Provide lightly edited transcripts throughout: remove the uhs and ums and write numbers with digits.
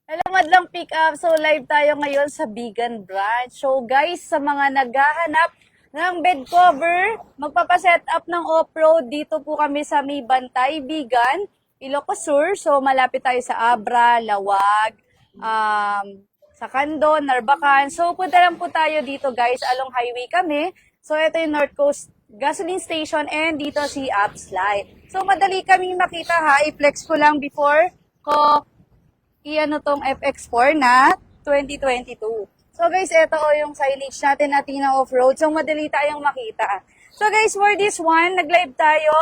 Hello, madlang pick up. So, live tayo ngayon sa Vegan Branch. So, guys, sa mga naghahanap ng bed cover, magpapaset up ng off-road, dito po kami sa May Bantay, Vegan, Ilocos Sur. So, malapit tayo sa Abra, Lawag, um, sa Candon, Narbacan. So, punta lang po tayo dito, guys. Along highway kami. So, ito yung North Coast Gasoline Station and dito si Upslide. So, madali kaming makita ha. I-flex ko lang before ko i-ano tong FX4 na 2022. So guys, ito o yung signage natin na Tina Off-Road. So madali tayong makita. So guys, for this one, nag-live tayo.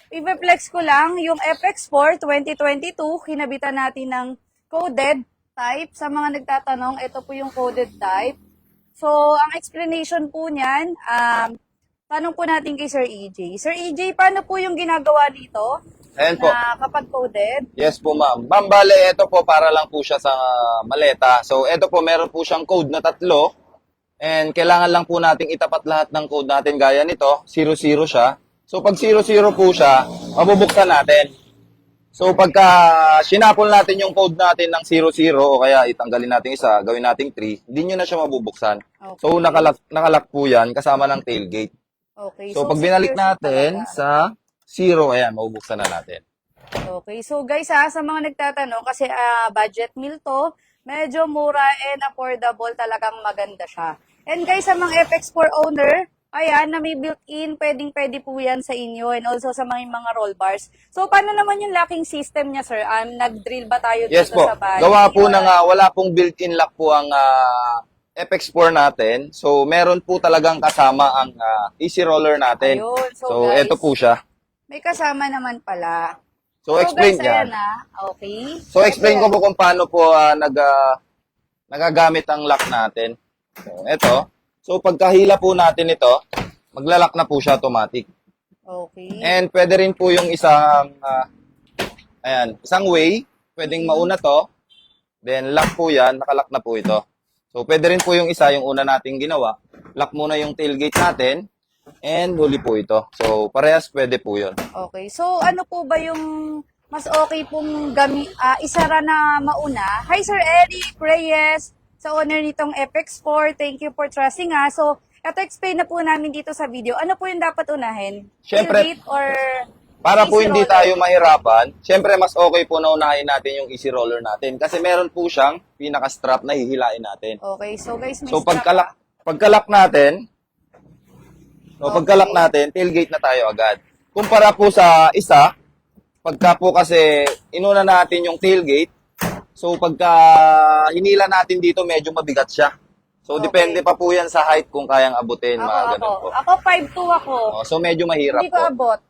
I-flex ko lang yung FX4 2022. Kinabitan natin ng coded type. Sa mga nagtatanong, ito po yung coded type. So, ang explanation po niyan, tanong po natin kay Sir EJ. Sir EJ, paano po yung ginagawa dito? Ayan po. Na kapag coded? Yes po, ma'am. Ma'am, bale, ito po para lang po siya sa maleta. So, ito po, meron po siyang code na 3. And kailangan lang po nating itapat lahat ng code natin gaya nito. 00 siya. So, pag 00 po siya, mabubuksan natin. So, pagka sinapol natin yung code natin ng 00 o kaya itanggalin natin isa, gawin nating 3, hindi nyo na siya mabubuksan. Okay. So, nakalock po yan kasama ng tailgate. Okay. So, pag binalik natin sa 0, ayan, mabubuksan na natin. Okay. So guys sa mga nagtatanong, kasi budget meal to, medyo mura and affordable, talagang maganda siya. And guys, sa mga FX4 owner, ayan, na may built-in, pwede po yan sa inyo and also sa mga roll bars. So, paano naman yung locking system niya, sir? Nag-drill ba tayo Yes dito po. sa body? Gawa po na nga, wala pong built-in lock po ang FX4 natin. So, meron po talagang kasama ang easy roller natin. Ayun. So, Guys, ito po siya. may kasama naman pala. So, explain guys, yan. ayan okay. So, explain ko po kung paano po nagagamit ang lock natin. So, ito. So, pagkahila po natin ito, maglalak na po siya automatic. Okay. And pwede rin po yung isang way. Pwedeng mauna to. Then, lock po yan. Nakalock na po ito. So, pwede rin po yung yung una nating ginawa. Lock muna yung tailgate natin. And huli po ito. So, parehas pwede po yun. Okay. So, ano po ba yung mas okay pong isara na mauna? Hi, Sir Eric Reyes, sa owner nitong FX4. Thank you for trusting us. So, ito explain na po namin dito sa video. Ano po yung dapat unahin? Syempre, Tailgate or para po easy hindi roller? tayo mahirapan, syempre mas okay po na unahin natin yung easy roller natin. Kasi meron po siyang pinaka-strap na hihilain natin. Okay. So, guys, may So, strap pagkalak natin, tailgate na tayo agad. Kumpara po sa isa, pagka po kasi inuna natin yung tailgate, so pagka hinila natin dito, medyo mabigat siya. So, Okay. depende pa po yan sa height kung kayang abutin, mga ganun po. Ako 5'2" ako. So, medyo mahirap Hindi ko po. abot.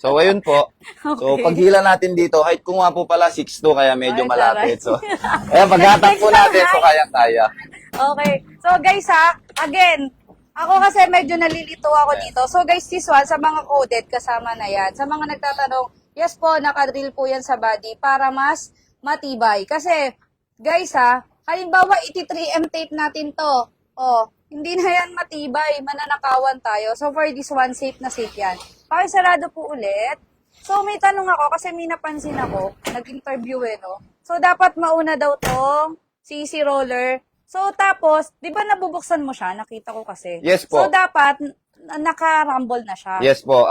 So, ayun po. So, Okay. paghila natin dito, height ko nga po pala 6'2", kaya medyo Ay, malapit. taray. So, ayan, paghatang po natin, so kaya-kaya. Okay. So guys again, ako kasi medyo nalilito ako dito. So guys, this one, sa mga coded, kasama na yan. Sa mga nagtatanong, yes po, nakadrill po yan sa body para mas matibay. Kasi, guys halimbawa, iti-3M tape natin to. Hindi na yan matibay, mananakawan tayo. So for this one, safe na safe yan. Pakisarado po ulit. So may tanong ako, kasi may napansin ako, nag-interview no? So dapat mauna daw tong CC roller. So, tapos, di ba nabubuksan mo siya? Nakita ko kasi. Yes po. So, dapat, naka-rumble na siya. Yes po.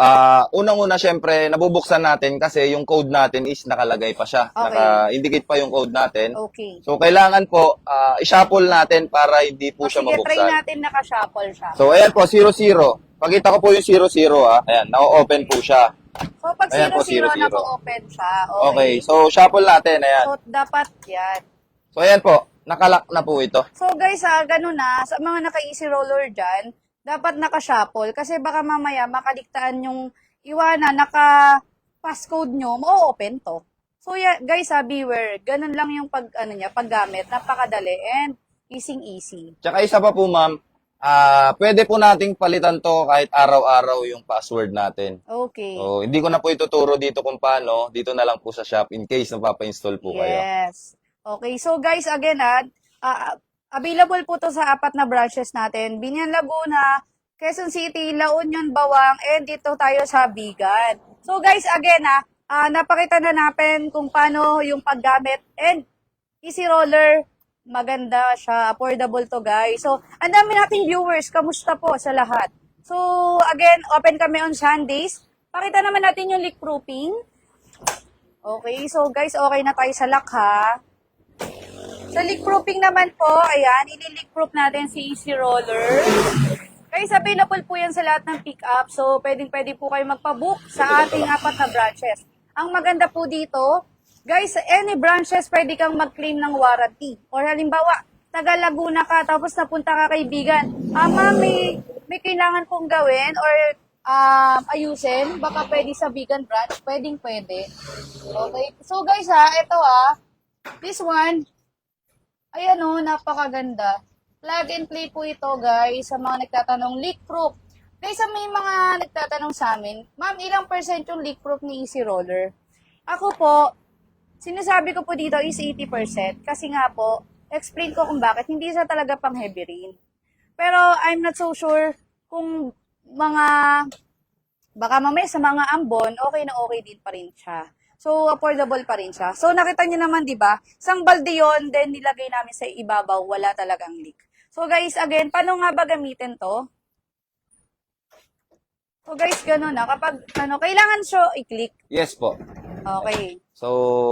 Unang-una, syempre, nabubuksan natin kasi yung code natin is nakalagay pa siya. Okay. Naka-indicate pa yung code natin. Okay. So, kailangan po, i-shuffle natin para hindi po siya Sige, try mabuksan. natin naka-shuffle siya. So, ayan po, 00. Pakita ko po yung 00, Ayan, na-open po siya. So, pag Ayan po, 0-0, 0-0. naka-open siya. Okay, so, shuffle natin, ayan. So, dapat yan. So, ayan po, nakalock na po ito. So, guys, ganun sa mga naka-easy roller dyan, dapat naka-shuffle. Kasi baka mamaya, makaligtaan yung iwanan, naka-passcode nyo, ma-open to. So, guys, beware. Ganun lang yung paggamit. Napakadali and easy. Tsaka isa pa po, ma'am, pwede po nating palitan to kahit araw-araw yung password natin. Okay. So, hindi ko na po ituturo dito kung paano. Dito na lang po sa shop in case napapa-install po kayo. Yes. Okay. So, guys, again, available po to sa 4 na branches natin. Binyan, Laguna, Quezon City, La Union, Bawang, and dito tayo sa Bigan. So, guys, again, napakita na natin kung paano yung paggamit and Easy Roller, maganda siya, affordable to guys. So, ang dami nating viewers, kamusta po sa lahat? So, again, open kami on Sundays. Pakita naman natin yung leak proofing. Okay, so guys, okay na tayo sa lock ha. Sa leak proofing naman po, ayan, ili-leak proof natin si Easy Roller. Guys, available po yan sa lahat ng pick-up. So, pwedeng-pwede po kayo magpabook sa ating 4 na branches. Ang maganda po dito, guys, sa any branches, pwede kang mag-claim ng warranty. Or halimbawa, taga Laguna ka, tapos napunta ka kaibigan. Ma'am, may kailangan pong gawin or ayusin. Baka pwede sa vegan branch. Pwedeng-pwede. Okay. So, guys ito this one, ayan napakaganda. Plug and play po ito, guys, sa mga nagtatanong leak proof. Guys, sa may mga nagtatanong sa amin, ma'am, ilang percent yung leak proof ni Easy Roller? Ako po, sinasabi ko po dito is 80%. Kasi nga po, explain ko kung bakit. Hindi siya talaga pang heavy rain. Pero I'm not so sure kung baka mamaya sa mga ambon, okay na okay din pa rin siya. So, affordable pa rin siya. So, nakita niyo naman, di ba? Isang balde yun, then nilagay namin sa ibabaw, wala talagang leak. So, guys, again, paano nga ba gamitin to? So, guys, gano'n kapag, kailangan siya i-click. Yes po. Okay. So,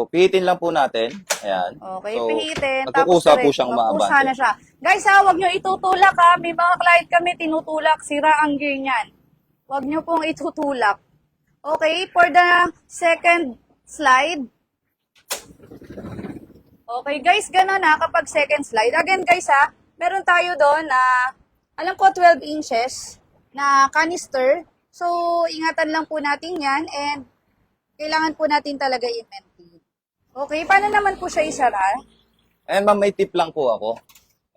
pihitin lang po natin. Ayan. Okay, So, pihitin. nagkukusa po direct, siyang magkusa umaabante. na siya. Guys, huwag nyo itutulak May mga client kami tinutulak. Sira ang gear niyan. Huwag nyo pong itutulak. Okay, for the second slide. Okay, guys, gano'n kapag second slide. Again, guys, meron tayo doon na, alam ko, 12 inches na canister. So, ingatan lang po natin yan and kailangan po natin talaga i-maintain. Okay, paano naman po siya isara? And ma'am, may tip lang po ako.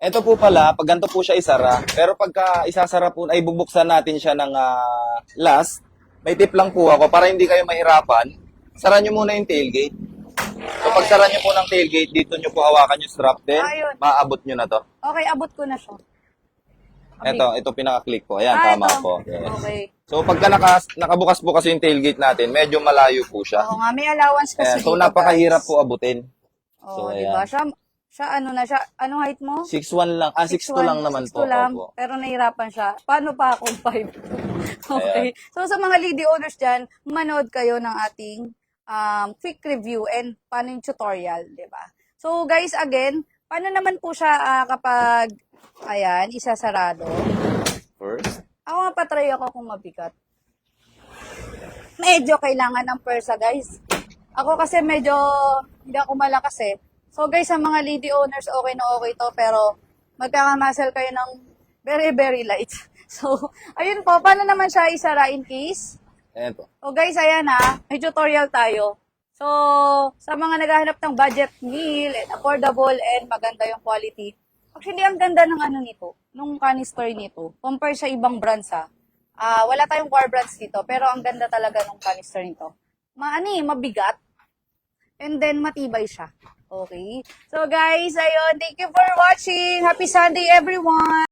Ito po pala, pag ganito po siya isara, pero pagka isasara po, ay bubuksan natin siya ng last, may tip lang po ako para hindi kayo mahirapan, sara nyo muna yung tailgate. So pag sara nyo po ng tailgate, dito nyo po hawakan yung strap din, Ayun. maaabot nyo na to. Okay, abot ko na siya. Ito pinaka-click po. Ayan, tama ito. po. Yes. Okay. So pagka nakabukas po kasi yung tailgate natin, medyo malayo po siya. Oo nga, may allowance kasi Ayan, so dito, napakahirap guys. po abutin. Oo, So, diba? ayan. Siya ano na siya? Anong height mo? 6'1 lang. 6'2 lang naman 6'2 po. lang, Opo. pero nahirapan siya. Paano pa akong 5? Okay. So, sa mga lady owners dyan, manood kayo ng ating quick review and paano yung tutorial, di ba? So, guys, again, paano naman po siya kapag, ayan, isasarado? First. Ako nga patry ako kung mabigat. Medyo kailangan ng persa, guys. Ako kasi medyo hindi ako malakas eh. So guys, sa mga lady owners, okay na okay to. Pero magkakamuscle kayo ng very, very light. So, ayun po. Paano naman siya isara in case? Ayan po. So guys, ayan may tutorial tayo. So, sa mga naghahanap ng budget meal and affordable and maganda yung quality. Actually, ang ganda ng nito, nung canister nito. Compare sa ibang brands wala tayong core brands dito, pero ang ganda talaga ng canister nito. Mabigat. And then, matibay siya. Okay? So, guys, ayun. Thank you for watching. Happy Sunday, everyone!